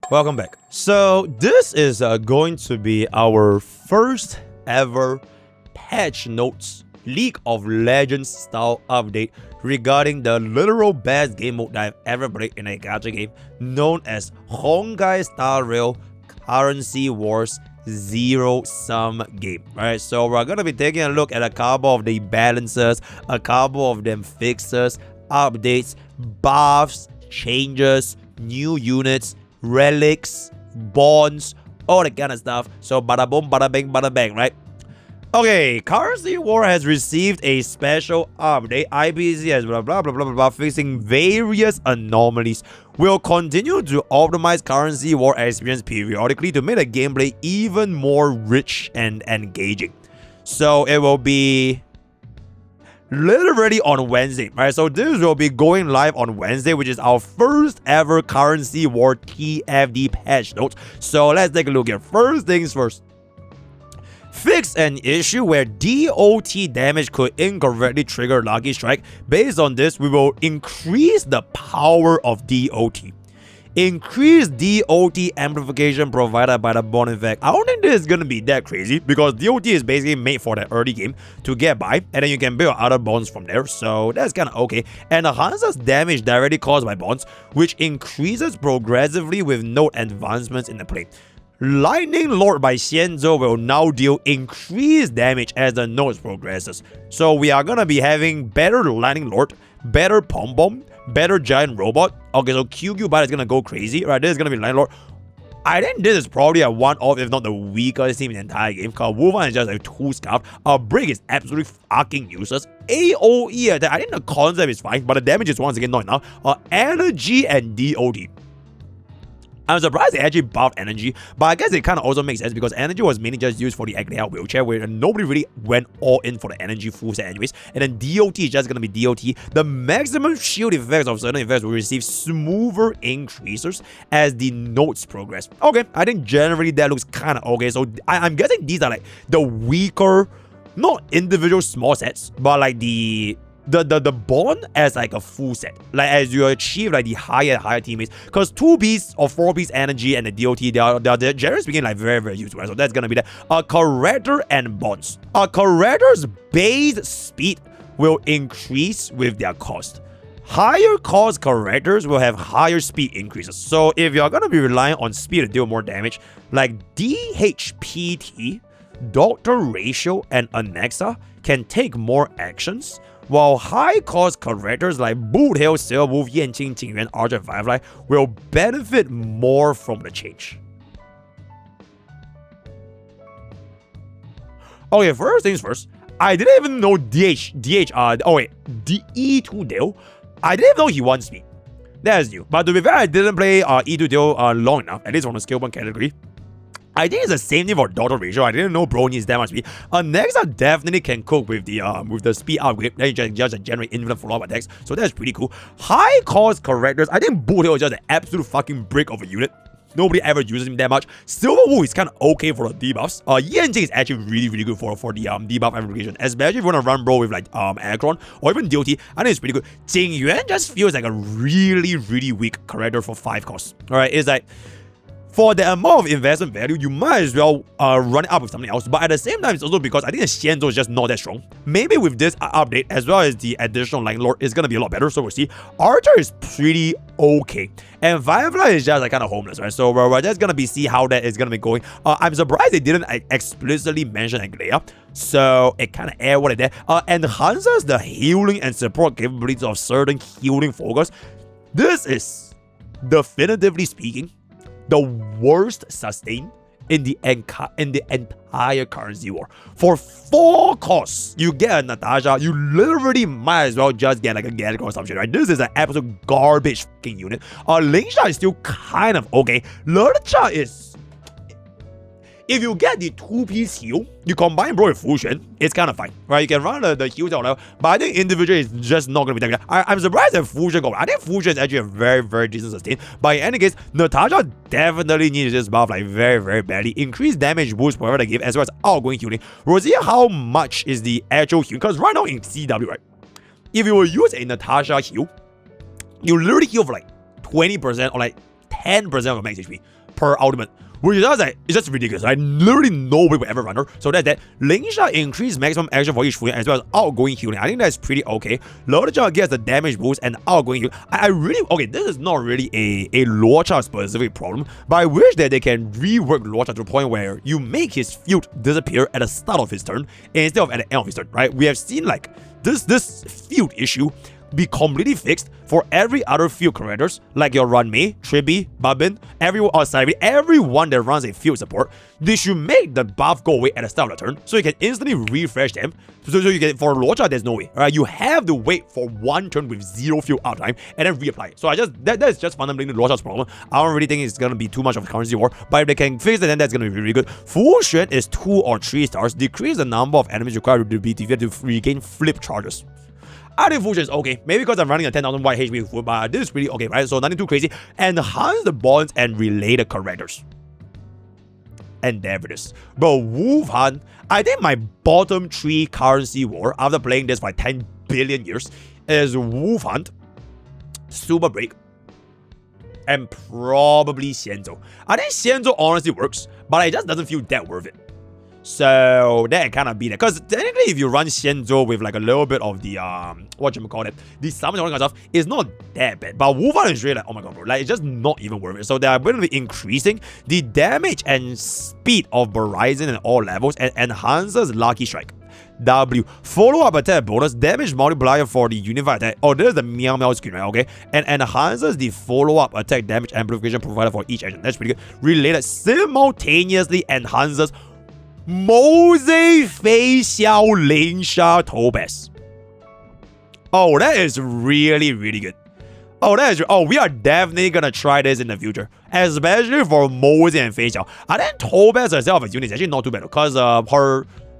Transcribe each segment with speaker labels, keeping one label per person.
Speaker 1: Welcome back. So this is going to be our first ever patch notes League of Legends style update regarding the literal best game mode that I've ever played in a gacha game known as Honkai Star Rail Currency Wars Zero Sum game. Alright, so we're gonna be taking a look at a couple of the balances, a couple of them fixes, updates, buffs, changes, new units, relics, bonds, all that kind of stuff. So bada boom, bada bing, bada bang, right? Okay, Currency War has received a special update. IPC has blah blah blah blah blah fixing various anomalies. We'll continue to optimize Currency War experience periodically to make the gameplay even more rich and engaging. So it will be literally on Wednesday, right? So this will be going live on Wednesday, which is our first ever Currency War TFD patch notes. So let's take a look here. First things first. Fix an issue where DOT damage could incorrectly trigger Lucky Strike. Based on this, we will increase the power of DOT. Increase DOT amplification provided by the bond effect. I don't think this is going to be that crazy because DOT is basically made for the early game to get by, and then you can build other bonds from there, so that's kind of okay. And enhances damage directly caused by bonds, which increases progressively with node advancements in the play. Lightning Lord by Xianzhou will now deal increased damage as the nodes progresses. So we are gonna be having better Lightning Lord, better Pom Pom, better Giant Robot. Okay, so QQ Bite is gonna go crazy, right? This is gonna be Lightning Lord. I think this is probably a one-off, if not the weakest team in the entire game, because Wolfman is just like 2 scarf. Our break is absolutely fucking useless. AoE attack, I think the concept is fine, but the damage is once again not enough. Energy and DOT. I'm surprised they actually buffed energy, but I guess it kind of also makes sense because energy was mainly just used for the Aglaia wheelchair, where nobody really went all in for the energy full set anyways. And then DOT is just going to be DOT. The maximum shield effects of certain effects will receive smoother increases as the nodes progress. Okay, I think generally that looks kind of okay. So I'm guessing these are like the weaker, not individual small sets, but like the bond as like a full set, like as you achieve like the higher and higher teammates, because 2-piece or 4-piece energy and the DOT, they're generally speaking like very useful, right? So that's gonna be that. A character and bonds. A character's base speed will increase with their cost. Higher cost characters will have higher speed increases. So if you're gonna be relying on speed to deal more damage, like DHPT, Doctor Ratio, and Anexa can take more actions, while high-cost characters like Boot Hill, Sailwolf, Yanqing, Jingyuan, Archer, and Firefly will benefit more from the change. Okay, first things first, I didn't even know E2 Dale. I didn't even know he won speed. That's new. But to be fair, I didn't play E2 Dale long enough, at least on the skill 1 category. I think it's the same thing for Doctor Ratio. I didn't know Bro needs that much speed. Nexa definitely can cope with the speed upgrade. Then you just generate infinite follow-up attacks. So that's pretty cool. High cost characters. I think Boot Hill is just an absolute fucking brick of a unit. Nobody ever uses him that much. Silverwolf is kind of okay for the debuffs. Yanqing is actually really good for the debuff amplification. Especially if you want to run bro with like Akron or even DOT. I think it's pretty good. Jingyuan just feels like a really weak character for 5 costs. Alright, it's like, for the amount of investment value, you might as well run it up with something else. But at the same time, it's also because I think the Xianzhou is just not that strong. Maybe with this update, as well as the additional Lightning Lord, it's going to be a lot better. So we'll see. Archer is pretty okay. And Firefly is just like kind of homeless, right? So we're just going to see how that is going to be going. I'm surprised they didn't explicitly mention Aglaia. So it kind of air what it did. Enhances the healing and support capabilities of certain healing focus. This is, definitively speaking, the worst sustain in the entire Currency War. For 4 costs, you get a Natasha, you literally might as well just get like a Gallic or some shit, right? This is an absolute garbage fucking unit. Lingsha is still kind of okay. Lurcha is... If you get the 2-piece heal, you combine bro with Fusion, it's kind of fine, right? You can run the heals out level, but I think individually it's just not going to be that good. I'm surprised that Fusion got. I think Fusion is actually a very decent sustain. But in any case, Natasha definitely needs this buff like very badly. Increased damage boost wherever they give, as well as outgoing healing. We'll see how much is the actual heal, because right now in CW, right? If you will use a Natasha heal, you literally heal for like 20% or like 10% of max HP per ultimate. Which is like, it's just ridiculous. Like, literally nobody will ever run her. So that's that. Lingsha increase maximum action for each full as well as outgoing healing. I think that's pretty okay. Loader gets the damage boost and outgoing healing. I really, okay, this is not really a Lorcha specific problem, but I wish that they can rework Lorcha to the point where you make his field disappear at the start of his turn instead of at the end of his turn, right? We have seen like this field issue be completely fixed for every other field characters like your Runmei, Tribi, Babin, everyone that runs a field support. They should make the buff go away at the start of the turn so you can instantly refresh them. So you can, for Lorcha, there's no way. Right? You have to wait for one turn with 0 field out time and then reapply it. So that's just fundamentally Lorcha's problem. I don't really think it's gonna be too much of a currency war, but if they can fix it, then that's gonna be really good. Full strength is 2 or 3 stars. Decrease the number of enemies required to be defeated to regain flip charges. I think full strength is okay. Maybe because I'm running a 10,000 white HP full, but this is pretty okay, right? So nothing too crazy. Enhance the bonds and related characters. And there it is. Bro, Wolf Hunt. I think my bottom 3 currency war after playing this for like 10 billion years is Wolf Hunt, Super Break, and probably Xianzhou. I think Xianzhou honestly works, but it just doesn't feel that worth it. So that kind of be there. Because technically if you run Xianzhou with like a little bit of the the summon kind of stuff, it's not that bad. But Wolfan is really like, oh my god, bro, like it's just not even worth it. So they're going to be increasing the damage and speed of Horizon at all levels and enhances Lucky Strike. W. Follow-up attack bonus, damage multiplier for the unified attack. Oh, this is the Meow Meow screen, right? Okay. And enhances the follow-up attack damage amplification provided for each action. That's pretty good. Related simultaneously enhances Mose Fei Xiao Lingsha Tobes. Oh, that is really, really good. Oh, we are definitely gonna try this in the future, especially for Mose and Fei Xiao. I think Tobes herself as unit is actually not too bad because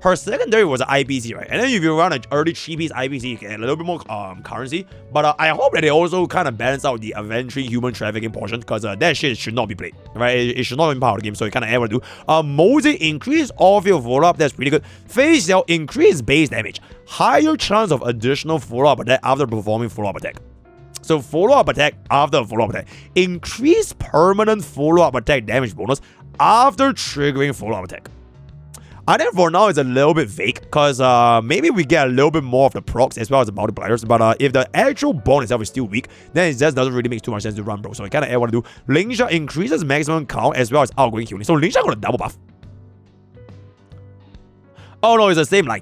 Speaker 1: her secondary was an IPC, right? And then if you run an early 3-piece IPC, you get a little bit more currency. But I hope that they also kind of balance out the inventory human trafficking portion because that shit should not be played, right? It should not be part of the game, so you kind of ever do. Mose increase off-field follow-up, that's pretty good. Fei Xiao increase base damage, higher chance of additional follow-up attack after performing follow-up attack. So follow-up attack after follow-up attack. Increase permanent follow-up attack damage bonus after triggering follow-up attack. I think for now it's a little bit vague because maybe we get a little bit more of the procs as well as the multipliers. But if the actual bond itself is still weak, then it just doesn't really make too much sense to run, bro. So I kind of want to do Lingsha increases maximum count as well as outgoing healing. So Lingsha got a double buff. Oh no, it's the same line.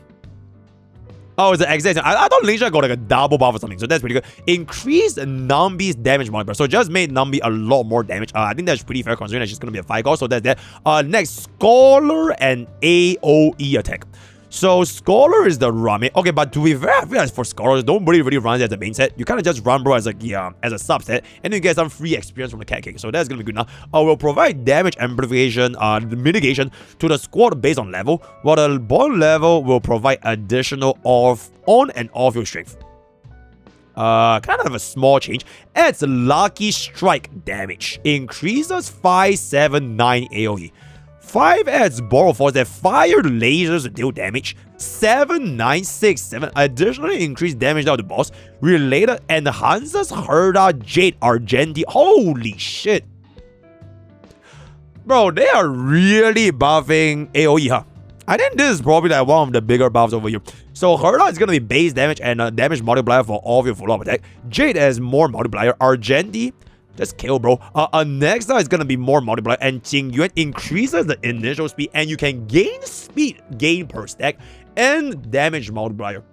Speaker 1: Oh, it's the exact same. I thought Lingsha got like a double buff or something, so that's pretty good. Increased Nambi's damage multiplier. So just made Nambi a lot more damage. I think that's pretty fair considering that she's going to be a 5-cost, so that's that. Next, Scholar and AoE Attack. So Scholar is the Rame. Okay, but to be fair, I feel like for Scholars, don't really run it as a main set. You kind of just run, bro, as a subset, and you get some free experience from the cat cake. So that's gonna be good now. We'll provide damage amplification, mitigation to the squad based on level, while the bond level will provide additional on and off field strength. Kind of a small change. Adds Lucky Strike damage. Increases 579 AoE. 5 adds Borrow Force that fire lasers to deal damage. 7, 9, 6, 7 additionally increase damage out of the boss. Related enhances Herda Jade Argenti. Holy shit. Bro, they are really buffing AoE, huh? I think this is probably like one of the bigger buffs over here. So Herda is going to be base damage and damage multiplier for all of your follow-up attack. Jade has more multiplier. Argenti, just kill, bro. Nexa is gonna be more multiplier, and Jingyuan increases the initial speed, and you can gain speed gain per stack and damage multiplier.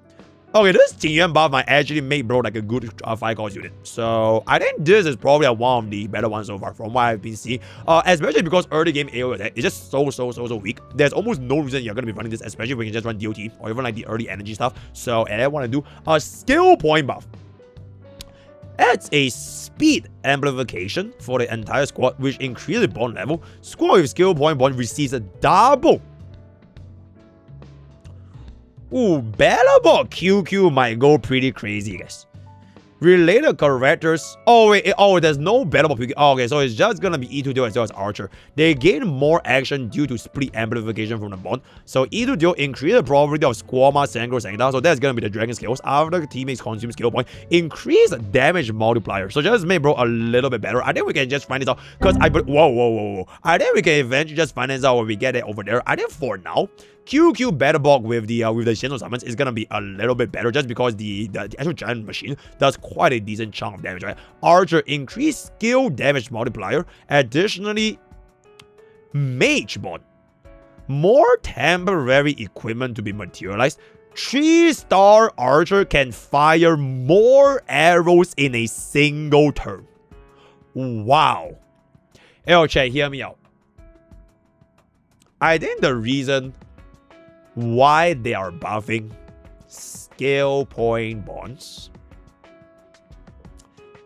Speaker 1: Okay, this Jingyuan buff might actually make, bro, like a good 5-cost unit. So I think this is probably one of the better ones so far from what I've been seeing. Especially because early game AoE attack is just so weak. There's almost no reason you're gonna be running this, especially when you can just run DOT or even like the early energy stuff. So and I want to do a skill point buff. Adds a speed amplification for the entire squad, which increases bond level. Squad with skill point bond receives a double. Ooh, Bellabot QQ might go pretty crazy, guys. Related characters. Oh wait, there's no battle book. Okay, so it's just gonna be E2 duo as well as Archer. They gain more action due to split amplification from the bond. So E2 duo increase the probability of Squama, Sangro, Sangda. So that's gonna be the dragon skills. After the teammates consume skill point, increase damage multiplier. So just make bro a little bit better. I think we can just find this out because whoa. I think we can eventually just find this out when we get it over there. I think for now, QQ battle block with the Shinzo summons is gonna be a little bit better just because the actual giant machine does quite a decent chunk of damage, right? Archer increased skill damage multiplier. Additionally, Mage bond. More temporary equipment to be materialized. 3-star Archer can fire more arrows in a single turn. Wow. Yo, chat, hear me out. I think the reason why they are buffing skill point bonds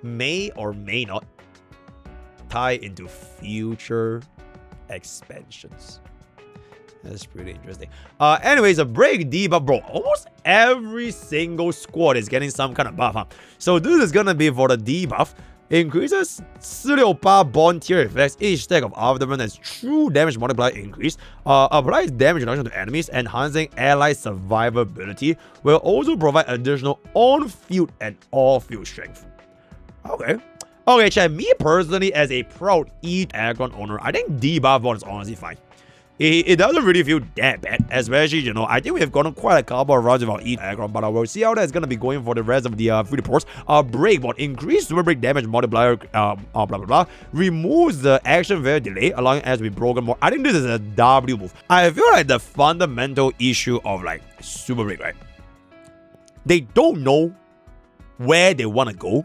Speaker 1: may or may not tie into future expansions. That's pretty interesting. Anyways, a break debuff, bro. Almost every single squad is getting some kind of buff, huh? So this is gonna be for the debuff. Increases 468 bond tier effects. Each stack of abdomen has true damage multiplier increase. Applies damage reduction to enemies, enhancing ally survivability. Will also provide additional on-field and off-field strength. Okay, chat. Me personally, as a proud Atk owner, I think debuff bond is honestly fine. It doesn't really feel that bad, especially, you know, I think we have gotten quite a couple of rounds of our Atk, but we'll see how that's going to be going for the rest of the free reports. Break bond, increased super break damage multiplier, removes the action very delay, allowing us to be broken more. I think this is a W move. I feel like the fundamental issue of like super break, right? They don't know where they want to go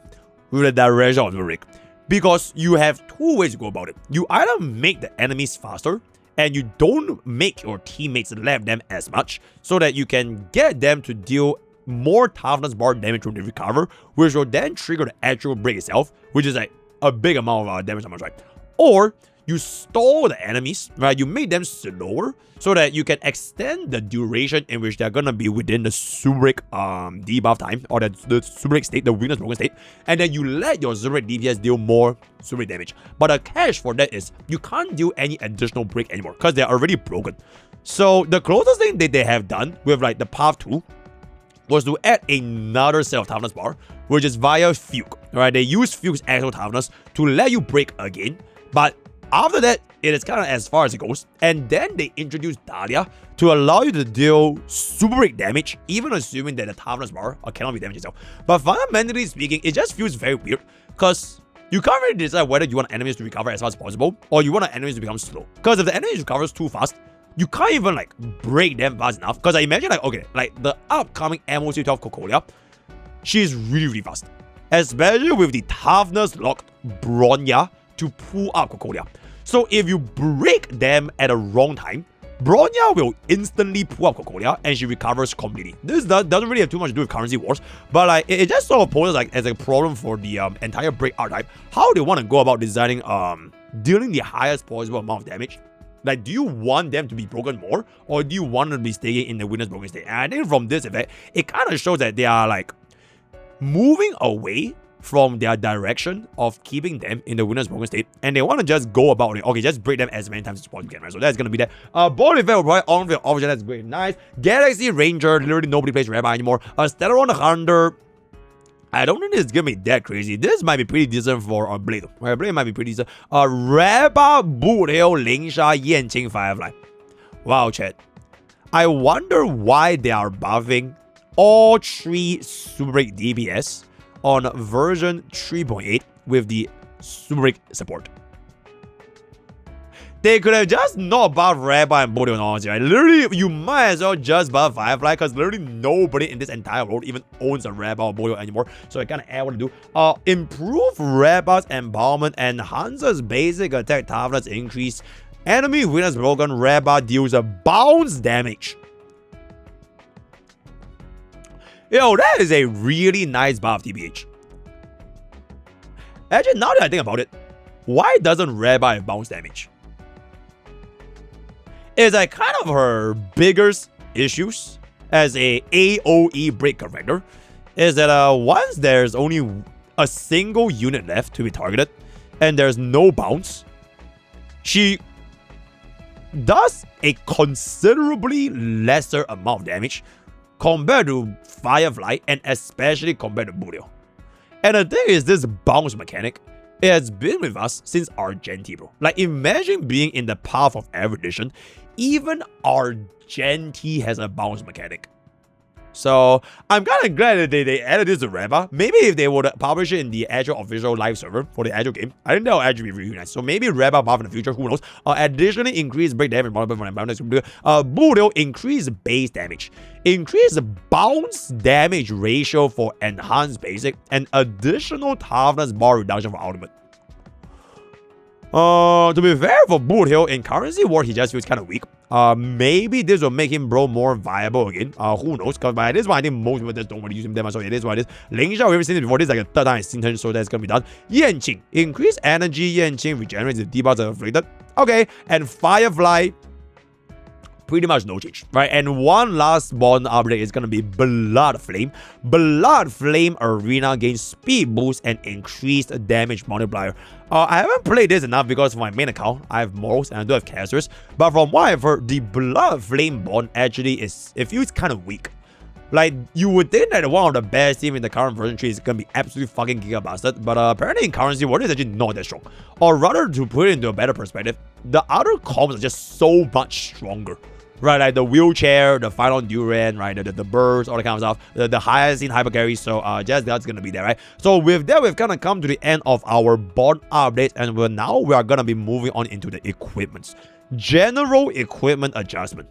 Speaker 1: with the direction of super break, because you have two ways to go about it. You either make the enemies faster, and you don't make your teammates left them as much, so that you can get them to deal more toughness bar damage when they recover, which will then trigger the actual break itself, which is like a big amount of damage, right? Or you stall the enemies, right? You make them slower so that you can extend the duration in which they're gonna be within the Subric debuff time, or the Subric state, the weakness broken state, and then you let your Subric DPS deal more Subric damage. But the catch for that is you can't do any additional break anymore because they're already broken. So the closest thing that they have done with like the Path 2 was to add another set of toughness bar, which is via Fugue, right? They use Fugue's actual toughness to let you break again, but after that, it is kind of as far as it goes. And then they introduce Dahlia to allow you to deal super break damage, even assuming that the toughness bar cannot be damaged itself. But fundamentally speaking, it just feels very weird because you can't really decide whether you want enemies to recover as fast as possible or you want enemies to become slow. Because if the enemies recovers too fast, you can't even like break them fast enough. Because I imagine like, okay, like the upcoming MOC12 Cocolia, she's really fast. Especially with the toughness locked Bronya to pull up Cocolia. So if you break them at the wrong time, Bronya will instantly pull up Cocolia and she recovers completely. This doesn't really have too much to do with currency wars, but like it just sort of poses like as a problem for the entire break archetype, how they want to go about designing dealing the highest possible amount of damage. Like, do you want them to be broken more, or do you want them to be staying in the weakness broken state? And I think from this effect, it kind of shows that they are like moving away from their direction of keeping them in the weakness broken state, and they want to just go about it. Okay, just break them as many times as possible, right? So that's gonna be that. Ball effect will provide on-field option. That's great, nice. Galaxy Ranger, literally nobody plays Rabbi anymore. Stellaron Hunter. I don't think this is gonna be that crazy. This might be pretty decent for Blade. Right, Blade might be pretty decent. Rabba, Boot Hill, Lingsha, Yanqing, Firefly. Wow, chat. I wonder why they are buffing all three Super Break DPS on version 3.8 with the Super Break support. They could have just not buffed Rabbi and Bodhi, honestly, right? Literally, you might as well just buff Firefly, because literally nobody in this entire world even owns a Rabbi or Bodhi anymore. So I kind of add what to do. Improve Rabbi's empowerment, enhances basic attack toughness increase. Enemy weakness broken, Rabbi deals a bounce damage. Yo, that is a really nice buff, TBH. Actually, now that I think about it, why doesn't Rabbi have bounce damage? It's like kind of her biggest issues as a AoE break character is that once there's only a single unit left to be targeted and there's no bounce, she does a considerably lesser amount of damage compared to Firefly and especially compared to Burial. And the thing is, this bounce mechanic, it has been with us since Argenti, bro. Like, imagine being in the path of erudition. Even Argenti has a bounce mechanic. So, I'm kind of glad that they added this to Reba. Maybe if they would publish it in the actual official live server for the actual game, I think that would actually be really nice. So, maybe Reba buff in the future, who knows. Additionally, increase break damage, Burial, increase base damage. Increase bounce damage ratio for enhanced basic, and additional toughness bar reduction for ultimate. To be fair, for Burial, in currency war, he just feels kind of weak. Maybe this will make him bro more viable again. Who knows? Because by this one, I think most people just don't really use him that much. So it is what it is. Ling Xiao, we've seen it before. This is like a third time I've seen him, so that's gonna be done. Yanqing, increase energy. Yanqing regenerates the debuffs are inflicted. Okay, and Firefly, pretty much no change, right? And one last bond update is gonna be Bloodflame. Bloodflame Arena gains speed boost and increased damage multiplier. I haven't played this enough because for my main account, I have morals and I do have casters. But from what I've heard, the Bloodflame bond actually it feels kind of weak. Like, you would think that one of the best team in the current version 3 is gonna be absolutely fucking giga busted, but apparently in currency war, it's actually not that strong. Or rather, to put it into a better perspective, the other comps are just so much stronger. Right, like the wheelchair, the final Duran, right, the burst, all that kind of stuff, the highest in hyper carry, so just that's gonna be there, right? So with that, we've kind of come to the end of our bond updates, and now we are gonna be moving on into the equipments. General equipment adjustment.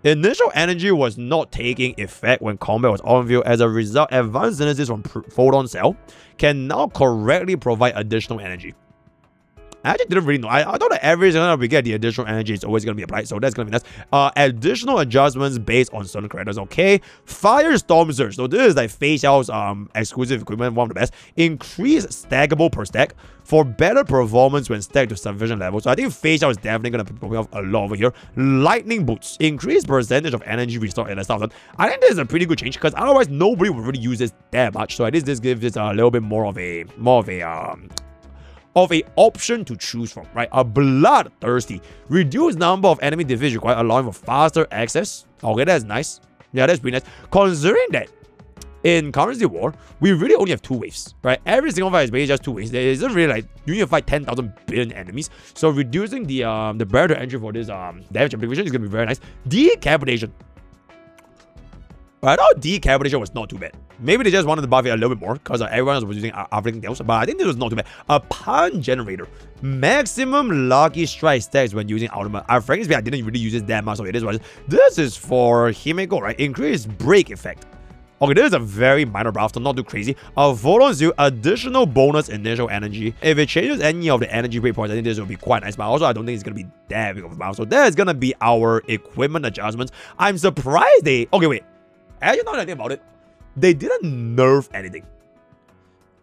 Speaker 1: Initial energy was not taking effect when combat was on field. As a result, advanced synergies from Photon Cell can now correctly provide additional energy. I actually didn't really know. I thought that every time we get the additional energy, it's always going to be applied. So that's going to be nice. Additional adjustments based on certain characters. Okay. Firestorm Surge. So this is like Facial's exclusive equipment. One of the best. Increase stackable per stack for better performance when stacked to sufficient level. So I think Facial is definitely going to be off a lot over here. Lightning Boots. Increase percentage of energy restored at the start. I think this is a pretty good change because otherwise nobody would really use this that much. So I think this gives this a little bit more of a option to choose from, right? A Bloodthirsty. Reduced number of enemy defeats required, allowing for faster access. Okay, that's nice. Yeah, that's pretty nice. Considering that in currency war, we really only have 2 waves, right? Every single fight is basically just 2 waves. There isn't really like you need to fight 10,000 billion enemies. So reducing the barrier to entry for this damage amplification is gonna be very nice. Decapitation. I thought decapitation was not too bad. Maybe they just wanted to buff it a little bit more because everyone was using afflicting deals, but I think this was not too bad. A Pun Generator. Maximum lucky strike stacks when using ultimate. Frankly, I didn't really use this that much, so it is what it is. This is for Himeko, right? Increased break effect. Okay, this is a very minor buff, so not too crazy. Photon Seal, additional bonus initial energy. If it changes any of the energy break points, I think this will be quite nice, but also I don't think it's going to be that big of a buff. So that is going to be our equipment adjustments. I'm surprised they... Okay, wait. Actually, now that I think about it, they didn't nerf anything.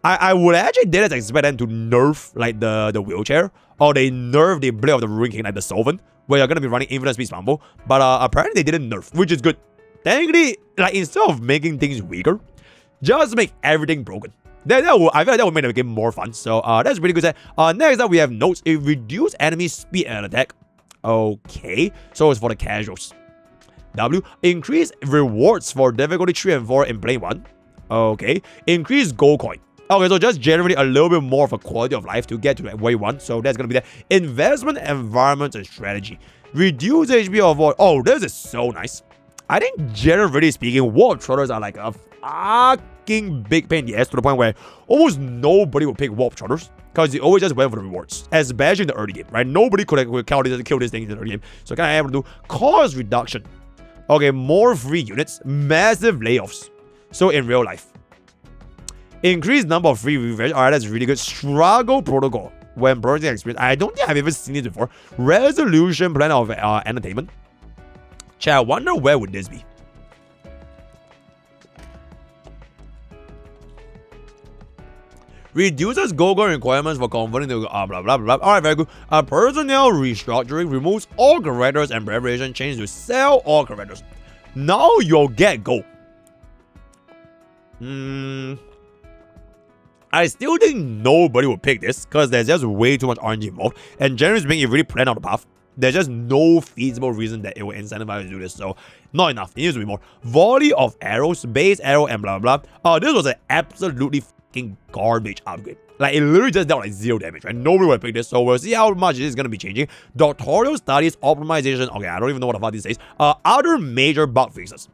Speaker 1: I would actually didn't expect them to nerf like the wheelchair, or they nerf the Blade of the Ruin King like the Solvent, where you're gonna be running infinite speed Spambo. But apparently they didn't nerf, which is good. Technically, like instead of making things weaker, just make everything broken. I feel like that would make the game more fun. So that's pretty good. Next up we have notes. It reduces enemy speed and attack. Okay, so it's for the casuals. W. Increase rewards for difficulty 3 and 4 in plane 1. Okay. Increase gold coin. Okay, so just generally a little bit more of a quality of life to get to where you want. So that's going to be the investment, environment, and strategy. Reduce HP of war. Oh, this is so nice. I think generally speaking, Warp Trotters are like a fucking big pain in the ass to the point where almost nobody will pick Warp Trotters. Because you always just went for the rewards, especially in the early game, right? Nobody could kill this thing in the early game. So kind of able to do cost reduction. Okay, more free units, massive layoffs. So in real life, increased number of free revenge. Alright, that's really good. Struggle protocol when burning experience. I don't think I've ever seen it before. Resolution plan of entertainment. Chat, I wonder where would this be. Reduces go-go requirements for converting to blah blah blah. Alright, very good. Personnel restructuring removes all characters and preparation change to sell all characters. Now you'll get go. I still think nobody will pick this because there's just way too much RNG involved. And generally speaking, if you really plan out the path, there's just no feasible reason that it will incentivize you to do this. So, not enough. It needs to be more. Volley of arrows, base arrow, and blah blah blah. This was an absolutely fucking garbage upgrade. Like, it literally just dealt like 0 damage, right? Nobody will pick this, so we'll see how much it is going to be changing. Doctoral studies, optimization. Okay, I don't even know what the fuck this says. Other major bug fixes.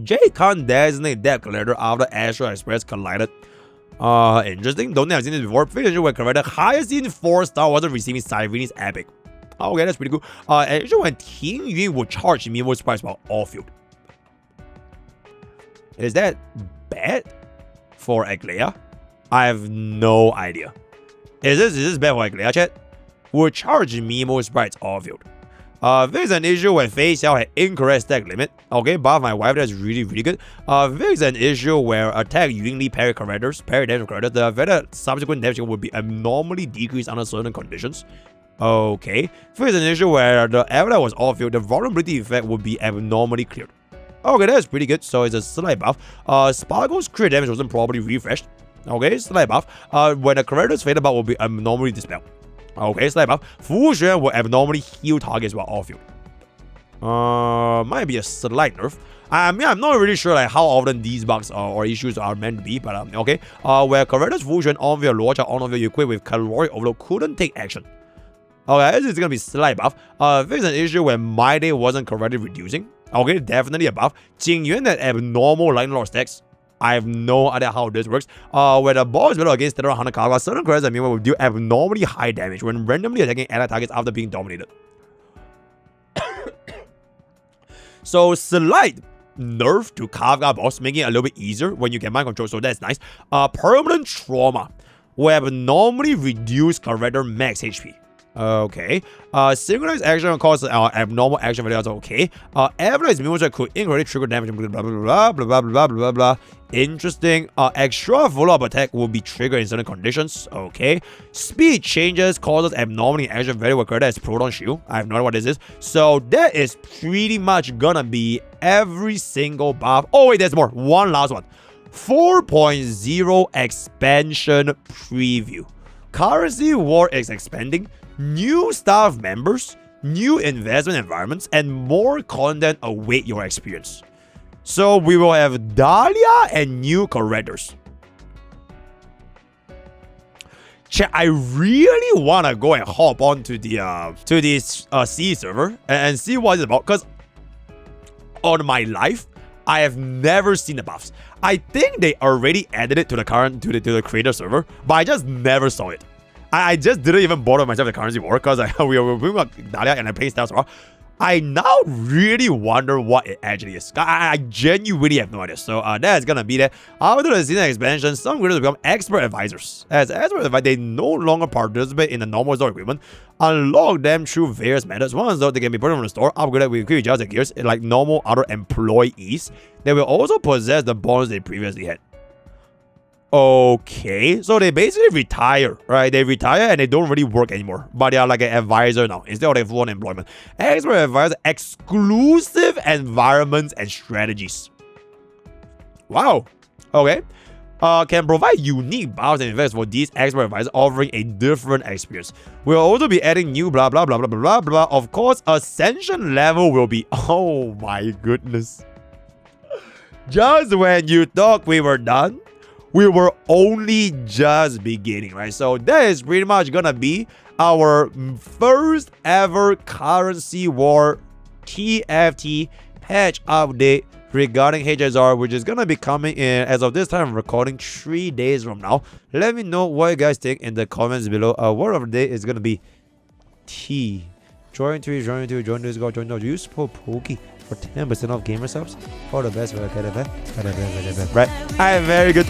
Speaker 1: J can't designate depth collector after Astral Express collided. Interesting. Don't think I've seen this before. Finish when collected highest in 4-star wasn't receiving Sylvain's epic. Okay, that's pretty cool. Actually, when Ting Yun will charge Mimo's price while off field. Is that bad for Aglea? I have no idea. Is this bad for Aglea, chat? Will charge Mimo's sprites off field. There's an issue when Fei Xiao had incorrect stack limit. Okay, buff my wife, that's really good. There's an issue where attack uniquely parry damage characters. The better subsequent damage would be abnormally decreased under certain conditions. Okay. There's an issue where the avatar was off field, the vulnerability effect would be abnormally cleared. Okay, that's pretty good. So it's a slight buff. Sparkle's crit damage wasn't properly refreshed. Okay, slight buff. When the character's fatal buff will be abnormally dispelled. Okay, slight buff. Fu Xuan will abnormally heal targets while off field. Might be a slight nerf. I mean, I'm not really sure like how often these bugs or issues are meant to be, but okay. Where characters Fu Xuan on field, launcher on field equipped with caloric overload couldn't take action. Okay, this is gonna be slight buff. There's an issue where my day wasn't correctly reducing. Okay, definitely a buff. Jing Yuan had abnormal lightning lord stacks. I have no idea how this works. When the ball is battle against Stellaron Honkai, certain characters will do abnormally high damage when randomly attacking allied targets after being dominated. So slight nerf to Kafka boss, making it a little bit easier when you get mind control, so that's nice. Permanent trauma will abnormally reduce character max HP. Okay. Synchronized action causes abnormal action values. Okay. Avalanche moves could incorrectly trigger damage. Blah blah blah blah blah blah blah blah. Interesting. Extra follow-up attack will be triggered in certain conditions. Okay. Speed changes causes abnormally action value where character has Proton Shield. I have no idea what this is. So that is pretty much gonna be every single buff. Oh wait, there's more. One last one. 4.0 expansion preview. Currency war is expanding. New staff members, new investment environments, and more content await your experience. So we will have Dahlia and new characters. Chat, I really wanna go and hop on to this C server and see what it's about. Cause on my life, I have never seen the buffs. I think they already added it to the creator server, but I just never saw it. I just didn't even bother myself with the currency war because we were playing with Dahlia and I playing Stellaron. I now really wonder what it actually is. I genuinely have no idea. So that's gonna be there. After the season expansion, some creators become expert advisors. As expert advisors, they no longer participate in the normal store equipment. Unlock them through various methods. One though they can be put from the store, upgraded with quick adjusted gears like normal other employees. They will also possess the bonus they previously had. Okay, so they basically retire, right? They retire and they don't really work anymore, but they are like an advisor now instead of like full-on employment. Expert advisor, exclusive environments and strategies. Wow. Okay. Can provide unique buffs and effects for these expert advisors, offering a different experience. We'll also be adding new blah blah blah blah blah blah blah. Of course, ascension level will be. Oh my goodness. Just when you thought we were done, we were only just beginning, right? So that is pretty much gonna be our first ever currency war TFT patch update regarding HSR, which is gonna be coming in as of this time I'm recording 3 days from now. Let me know what you guys think in the comments below. Word of the day is gonna be T. Join Discord, join the use MrPokke for 10% off gamer subs. For the best, right? I am very good.